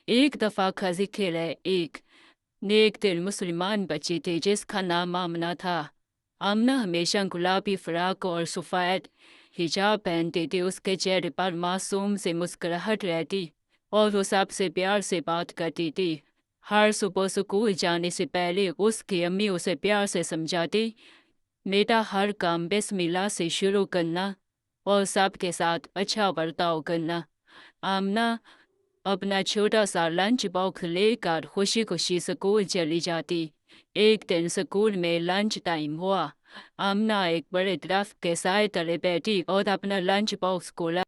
ایک دفعہ کا ذکر ہے، ایک نیک دل مسلمان بچی تھی جس کا نام آمنہ تھا۔ آمنہ ہمیشہ گلابی فراق اور سفید حجاب پہنتی تھی۔ اس کے چہرے پر معصوم سے مسکراہٹ رہتی اور وہ سب سے پیار سے بات کرتی تھی۔ ہر صبح اسکول جانے سے پہلے اس کی امی اسے پیار سے سمجھاتی، بیٹا ہر کام بسم اللہ سے شروع کرنا اور سب کے ساتھ اچھا برتاؤ کرنا۔ آمنہ اپنا چھوٹا سا لنچ باکس لے کر خوشی خوشی اسکول چلی جاتی۔ ایک دن اسکول میں لنچ ٹائم ہوا۔ آمنہ ایک بڑے درخت کے سائے تلے بیٹھی اور اپنا لنچ باکس کھولا۔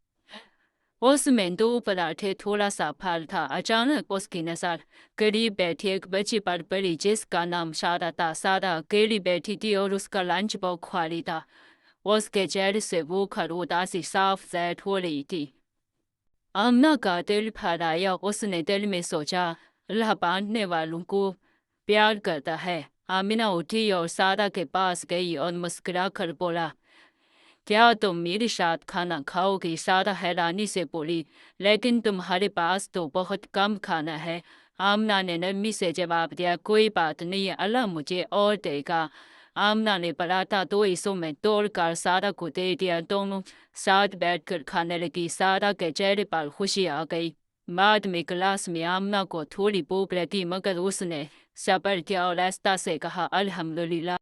اس میں 2 پراٹھے تھوڑا سا پھل تھا۔ اچانک اس کی نظر قریب بیٹھی ایک بچی پر پڑی جس کا نام سارہ تھا۔ سارہ اکیلی بیٹھی تھی اور اس کا لنچ باکس خالی تھا۔ اس کے چہرے سے بھوک اور اداسی صاف ظاہر ہو رہی تھی۔ آمنہ کا دل پھر آیا۔ اس نے دل میں سوچا، اللہ باندھنے والوں کو پیار کرتا ہے۔ آمنہ اٹھی اور سارہ کے پاس گئی اور مسکرا کر بولا، کیا تم میرے ساتھ کھانا کھاؤ گی؟ سارہ حیرانی سے بولی، لیکن تمہارے پاس تو بہت کم کھانا ہے۔ آمنہ نے نرمی سے جواب دیا، کوئی بات نہیں، اللہ مجھے اور دے گا۔ آمنہ نے پراٹھا 2 حصوں میں توڑ کر سارہ کو دے دیا۔ دونوں ساتھ بیٹھ کر کھانے لگی۔ سارہ کے چہرے پر خوشی آ گئی۔ بعد میں کلاس میں آمنہ کو تھوڑی بھوک لگی مگر اس نے صبر کیا اور آہستہ سے کہا، الحمدللہ